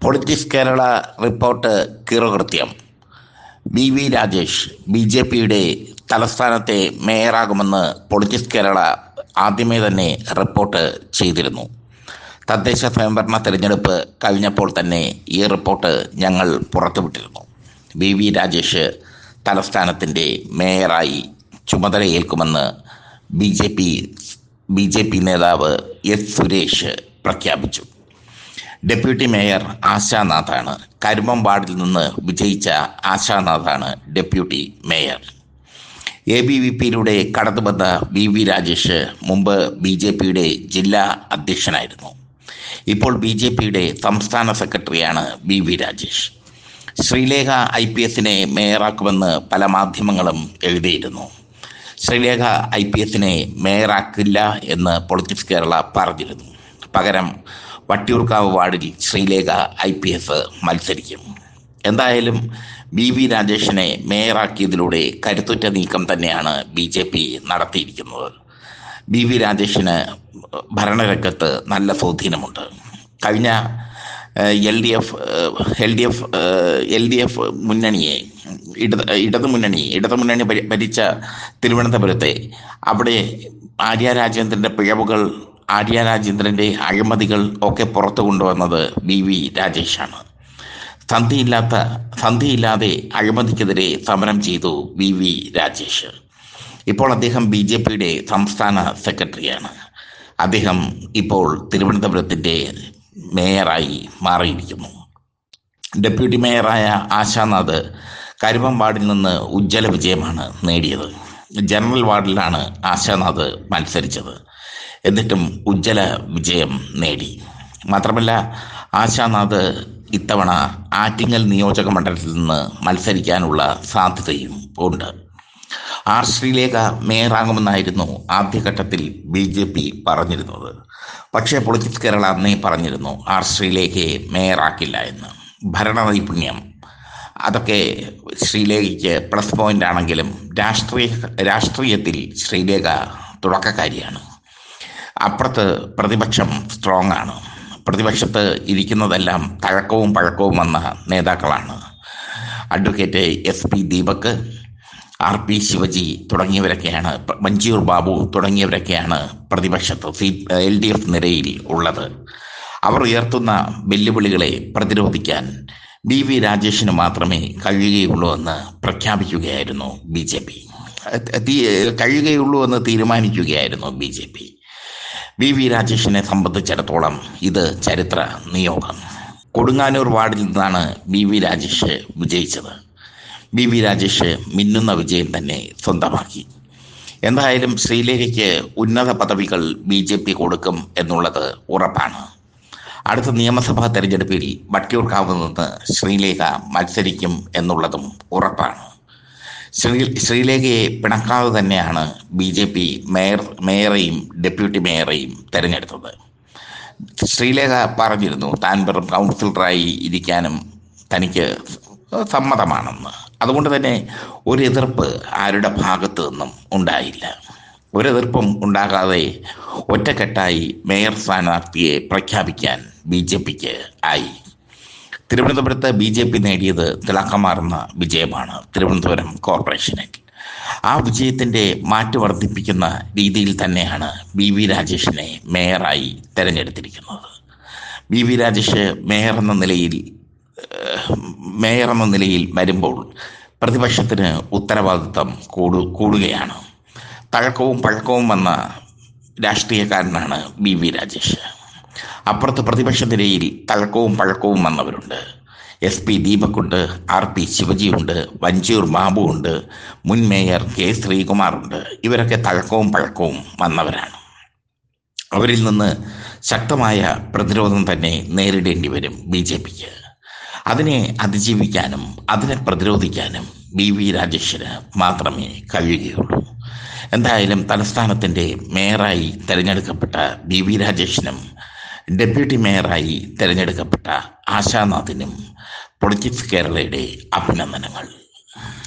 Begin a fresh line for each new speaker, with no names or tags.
Politics Kerala report കീറുകൃത്യം. V Rajesh B J പിയുടെ തലസ്ഥാനത്തെ മേയറാകുമെന്ന് പൊളിറ്റിക്സ് കേരള ആദ്യമേ തന്നെ റിപ്പോർട്ട് ചെയ്തിരുന്നു. തദ്ദേശ സ്വയംഭരണ തെരഞ്ഞെടുപ്പ് കഴിഞ്ഞപ്പോൾ തന്നെ ഈ റിപ്പോർട്ട് ഞങ്ങൾ പുറത്തുവിട്ടിരുന്നു. വി രാജേഷ് തലസ്ഥാനത്തിൻ്റെ മേയറായി ചുമതലയേൽക്കുമെന്ന് ബി ജെ പി നേതാവ് എസ് സുരേഷ് പ്രഖ്യാപിച്ചു. Deputy mayor ആശാനാഥാണ്. കരുമം വാർഡിൽ നിന്ന് വിജയിച്ച ആശാനാഥാണ് ഡെപ്യൂട്ടി മേയർ. ABVP-യിലൂടെ കടന്നുവന്ന വി രാജേഷ് മുമ്പ് BJP-യുടെ ജില്ലാ അധ്യക്ഷനായിരുന്നു. ഇപ്പോൾ BJP-യുടെ സംസ്ഥാന സെക്രട്ടറിയാണ് വി രാജേഷ്. ശ്രീലേഖ IPS-നെ മേയറാക്കുമെന്ന് പല മാധ്യമങ്ങളും എഴുതിയിരുന്നു. ശ്രീലേഖ IPS-നെ മേയറാക്കില്ല എന്ന് പൊളിറ്റിക്സ് കേരള പറഞ്ഞിരുന്നു. പകരം വട്ടിയൂർക്കാവ് വാർഡിൽ ശ്രീലേഖ IPS മത്സരിക്കും. എന്തായാലും വി രാജേഷിനെ മേയറാക്കിയതിലൂടെ കരുത്തുറ്റ നീക്കം തന്നെയാണ് BJP നടത്തിയിരിക്കുന്നത്. വി രാജേഷിന് ഭരണരംഗത്ത് നല്ല സ്വാധീനമുണ്ട്. കഴിഞ്ഞ LDF മുന്നണിയെ ഇടതുമുന്നണി ഭരിച്ച തിരുവനന്തപുരത്തെ അവിടെ ആര്യ രാജേന്ദ്രൻ്റെ അഴിമതികൾ ഒക്കെ പുറത്തു കൊണ്ടുവന്നത് വി രാജേഷാണ്. സന്ധിയില്ലാതെ അഴിമതിക്കെതിരെ സമരം ചെയ്തു വി രാജേഷ്. ഇപ്പോൾ അദ്ദേഹം BJP-യുടെ സംസ്ഥാന സെക്രട്ടറിയാണ്. അദ്ദേഹം ഇപ്പോൾ തിരുവനന്തപുരത്തിൻ്റെ മേയറായി മാറിയിരിക്കുന്നു. ഡെപ്യൂട്ടി മേയറായ ആശാനാഥ് കരുമം വാർഡിൽ നിന്ന് ഉജ്ജ്വല വിജയമാണ് നേടിയത്. ജനറൽ വാർഡിലാണ് ആശാനാഥ് മത്സരിച്ചത്. എന്നിട്ടും ഉജ്ജ്വല വിജയം നേടി. മാത്രമല്ല, ആശാനാഥ് ഇത്തവണ ആറ്റിങ്ങൽ നിയോജക മണ്ഡലത്തിൽ നിന്ന് മത്സരിക്കാനുള്ള സാധ്യതയും ഉണ്ട്. ശ്രീലേഖ മേയറാകുമെന്നായിരുന്നു ആദ്യഘട്ടത്തിൽ BJP പറഞ്ഞിരുന്നത്. പക്ഷേ പൊളിറ്റിക്സ് കേരള അന്നേ പറഞ്ഞിരുന്നു ശ്രീലേഖയെ മേയറാക്കില്ല എന്ന്. ഭരണ നൈപുണ്യം അതൊക്കെ ശ്രീലേഖയ്ക്ക് പ്ലസ് പോയിന്റ് ആണെങ്കിലും രാഷ്ട്രീയത്തിൽ ശ്രീലേഖ തുടക്കക്കാരിയാണ്. അപ്പുറത്ത് പ്രതിപക്ഷം സ്ട്രോങ് ആണ്. പ്രതിപക്ഷത്ത് ഇരിക്കുന്നതെല്ലാം തഴക്കവും പഴക്കവും വന്ന നേതാക്കളാണ്. Advocate SP Deepak, RP Shivaji തുടങ്ങിയവരൊക്കെയാണ്, വഞ്ചിയൂർ ബാബു തുടങ്ങിയവരൊക്കെയാണ് പ്രതിപക്ഷത്ത് LDF നിരയിൽ ഉള്ളത്. അവർ ഉയർത്തുന്ന വെല്ലുവിളികളെ പ്രതിരോധിക്കാൻ വി രാജേഷിന് മാത്രമേ കഴിയുകയുള്ളൂ എന്ന് പ്രഖ്യാപിക്കുകയായിരുന്നു BJP. കഴിയുകയുള്ളൂ എന്ന് തീരുമാനിക്കുകയായിരുന്നു BJP. വി രാജേഷിനെ സംബന്ധിച്ചിടത്തോളം ഇത് ചരിത്ര നിയോഗം. കൊടുങ്ങാനൂർ വാർഡിൽ നിന്നാണ് വി രാജേഷ് വിജയിച്ചത്. വി രാജേഷ് മിന്നുന്ന വിജയം തന്നെ സ്വന്തമാക്കി. എന്തായാലും ശ്രീലേഖയ്ക്ക് ഉന്നത പദവികൾ BJP കൊടുക്കും എന്നുള്ളത് ഉറപ്പാണ്. അടുത്ത നിയമസഭാ തെരഞ്ഞെടുപ്പിൽ വട്ടിയൂർക്കാവ് നിന്ന് ശ്രീലേഖ മത്സരിക്കും എന്നുള്ളതും ഉറപ്പാണ്. ശ്രീലേഖയെ പിണക്കാതെ തന്നെയാണ് BJP മേയറെയും ഡെപ്യൂട്ടി മേയറെയും തിരഞ്ഞെടുത്തത്. ശ്രീലേഖ പറഞ്ഞിരുന്നു താൻ വെറും കൗൺസിലറായി ഇരിക്കാനും തനിക്ക് സമ്മതമാണെന്ന്. അതുകൊണ്ട് തന്നെ ഒരു എതിർപ്പ് ആരുടെ ഭാഗത്തു നിന്നും ഉണ്ടായില്ല. ഒരു എതിർപ്പും ഉണ്ടാകാതെ ഒറ്റക്കെട്ടായി മേയർ സ്ഥാനാർത്ഥിയെ പ്രഖ്യാപിക്കാൻ BJPക്ക് ആയി. തിരുവനന്തപുരത്ത് BJP നേടിയത് തിളക്കമാർന്ന വിജയമാണ് തിരുവനന്തപുരം കോർപ്പറേഷനിൽ. ആ വിജയത്തിൻ്റെ മാറ്റ് വർദ്ധിപ്പിക്കുന്ന രീതിയിൽ തന്നെയാണ് വി രാജേഷിനെ മേയറായി തിരഞ്ഞെടുത്തിരിക്കുന്നത്. വി രാജേഷ് മേയർ എന്ന നിലയിൽ വരുമ്പോൾ പ്രതിപക്ഷത്തിന് ഉത്തരവാദിത്വം കൂടുകയാണ്. തഴക്കവും പഴക്കവും വന്ന രാഷ്ട്രീയക്കാരനാണ് വി രാജേഷ്. അപ്പുറത്ത് പ്രതിപക്ഷ നിരയിൽ തഴക്കവും പഴക്കവും വന്നവരുണ്ട്. SP ദീപക്കുണ്ട്, RP ശിവജിയുണ്ട്, വഞ്ചിയൂർ ബാബു ഉണ്ട്, മുൻ മേയർ K ശ്രീകുമാറുണ്ട്. ഇവരൊക്കെ തഴക്കവും പഴക്കവും വന്നവരാണ്. അവരിൽ നിന്ന് ശക്തമായ പ്രതിരോധം തന്നെ നേരിടേണ്ടി വരും BJPക്ക്. അതിനെ അതിജീവിക്കാനും അതിനെ പ്രതിരോധിക്കാനും വി രാജേഷിന് മാത്രമേ കഴിയുകയുള്ളൂ. എന്തായാലും തലസ്ഥാനത്തിൻ്റെ മേയറായി തിരഞ്ഞെടുക്കപ്പെട്ട വി രാജേഷിനും ഡെപ്യൂട്ടി മേയറായി തിരഞ്ഞെടുക്കപ്പെട്ട ആശാനാഥിനും പൊളിറ്റിക്സ് കേരളയുടെ അഭിനന്ദനങ്ങൾ.